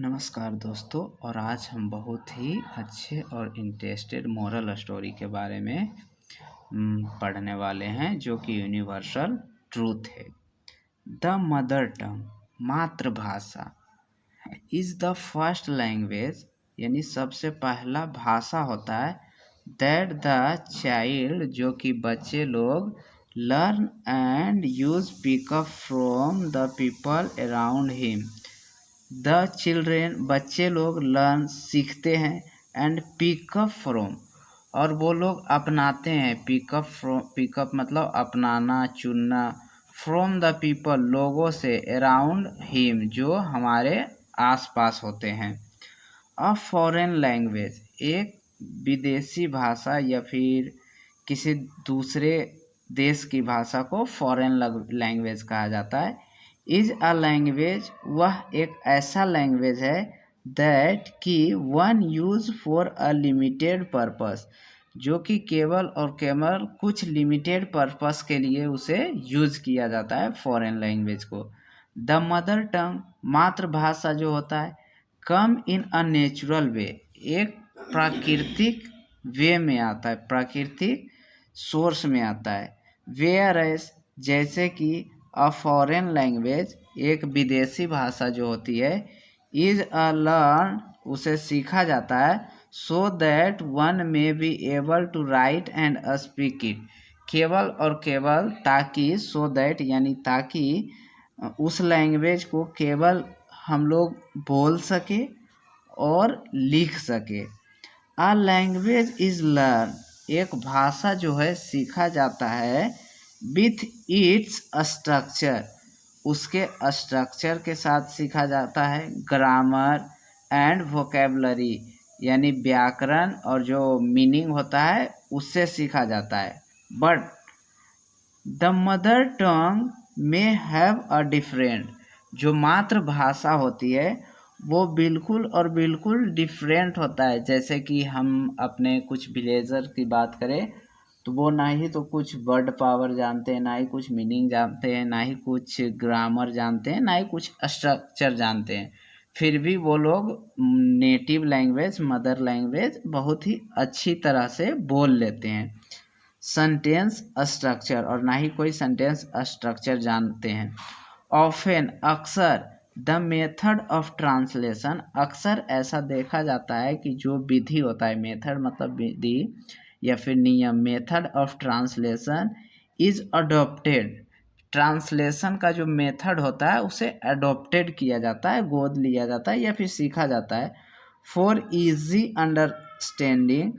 नमस्कार दोस्तों। और आज हम बहुत ही अच्छे और इंटरेस्टेड मोरल स्टोरी के बारे में पढ़ने वाले हैं, जो कि यूनिवर्सल ट्रूथ है। द मदर टंग, मातृभाषा, इज़ द फर्स्ट लैंग्वेज, यानी सबसे पहला भाषा होता है, दैट द चाइल्ड, जो कि बच्चे लोग, learn and use pickup from the people around him. The children, बच्चे लोग, लर्न, सीखते हैं, एंड पिकअप फ्रॉम, और वो लोग अपनाते हैं। पिकअप फ्रॉम, पिकअप मतलब अपनाना, चुनना, फ्रॉम द पीपल, लोगों से, अराउंड हिम, जो हमारे आसपास होते हैं। अ फॉरेन लैंग्वेज, एक विदेशी भाषा या फिर किसी दूसरे देश की भाषा को फॉरेन लैंग्वेज कहा जाता है। इज अ लैंग्वेज, वह एक ऐसा लैंग्वेज है, दैट कि one use for a limited purpose, जो कि केवल और केवल कुछ लिमिटेड पर्पस के लिए उसे यूज किया जाता है, फॉरेन लैंग्वेज को। द मदर टंग, मातृभाषा जो होता है, कम इन अ नेचुरल वे, एक प्राकृतिक वे में आता है, प्राकृतिक सोर्स में आता है। वेयर एज, जैसे कि अ फॉरेन लैंग्वेज, एक विदेशी भाषा जो होती है, इज अ लर्न, उसे सीखा जाता है, so that one may be able to write and speak it, केवल और केवल ताकि, सो दैट यानी ताकि, उस लैंग्वेज को केवल हम लोग बोल सके और लिख सके। अ लैंग्वेज इज लर्न, एक भाषा जो है सीखा जाता है, विथ इट्स स्ट्रक्चर, उसके स्ट्रक्चर के साथ सीखा जाता है, ग्रामर एंड वोकेबलरी, यानी व्याकरण और जो मीनिंग होता है उससे सीखा जाता है। बट द मदर टंग में हैव अ डिफरेंट, जो मातृभाषा होती है वो बिल्कुल और बिल्कुल डिफरेंट होता है। जैसे कि हम अपने कुछ विलेजर की बात करें तो वो ना ही तो कुछ वर्ड पावर जानते हैं, ना ही कुछ मीनिंग जानते हैं, ना ही कुछ ग्रामर जानते हैं, ना ही कुछ स्ट्रक्चर जानते हैं, फिर भी वो लोग नेटिव लैंग्वेज, मदर लैंग्वेज बहुत ही अच्छी तरह से बोल लेते हैं। सेंटेंस स्ट्रक्चर, और ना ही कोई सेंटेंस स्ट्रक्चर जानते हैं। ऑफेन, अक्सर, द मेथड ऑफ ट्रांसलेशन, अक्सर ऐसा देखा जाता है कि जो विधि होता है, मेथड मतलब विधि या फिर नियम, method of translation is adopted, translation का जो मेथड होता है उसे अडॉप्टेड किया जाता है, गोद लिया जाता है या फिर सीखा जाता है। फॉर इजी अंडरस्टैंडिंग,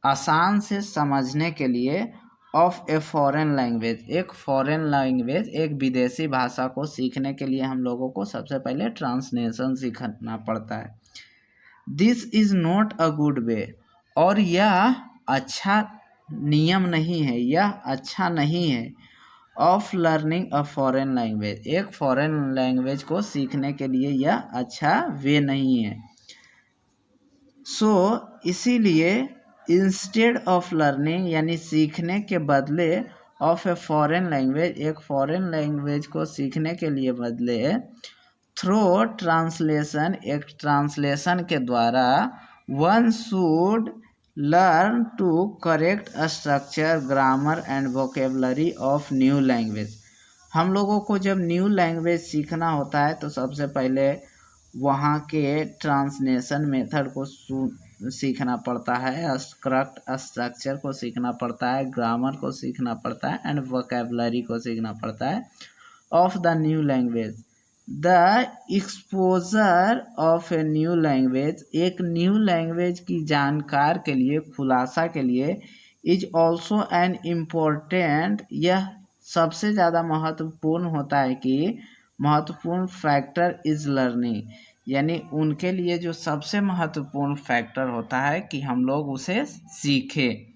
आसान से समझने के लिए, ऑफ ए फॉरेन लैंग्वेज, एक फॉरेन लैंग्वेज, एक विदेशी भाषा को सीखने के लिए हम लोगों को सबसे पहले ट्रांसलेशन सीखना पड़ता है। This is not a good way, और यह अच्छा नियम नहीं है, यह अच्छा नहीं है, of learning a foreign language, एक फॉरेन लैंग्वेज को सीखने के लिए यह अच्छा वे नहीं है। सो इसीलिए इंस्टेड ऑफ लर्निंग, यानी सीखने के बदले, ऑफ ए फॉरेन लैंग्वेज, एक फॉरेन लैंग्वेज को सीखने के लिए बदले, थ्रू ट्रांसलेशन, एक ट्रांसलेशन के द्वारा, one should learn to correct structure, grammar and vocabulary of new language. हम लोगों को जब न्यू लैंग्वेज सीखना होता है तो सबसे पहले वहाँ के ट्रांसलेशन मेथड को सीखना पड़ता है, करेक्ट स्ट्रक्चर को सीखना पड़ता है, ग्रामर को सीखना पड़ता है एंड वोकेबलरी को सीखना पड़ता है of the new language. The exposure of a new language, एक न्यू लैंग्वेज की जानकार के लिए, खुलासा के लिए, इज ऑल्सो एन इम्पोर्टेंट, यह सबसे ज़्यादा महत्वपूर्ण होता है कि, महत्वपूर्ण फैक्टर इज लर्निंग, यानी उनके लिए जो सबसे महत्वपूर्ण फैक्टर होता है कि हम लोग उसे सीखें।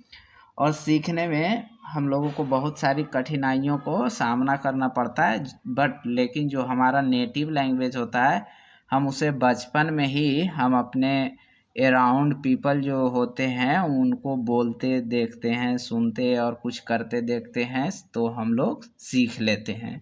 और सीखने में हम लोगों को बहुत सारी कठिनाइयों को सामना करना पड़ता है, बट लेकिन जो हमारा नेटिव लैंग्वेज होता है, हम उसे बचपन में ही हम अपने अराउंड पीपल जो होते हैं उनको बोलते देखते हैं, सुनते और कुछ करते देखते हैं, तो हम लोग सीख लेते हैं।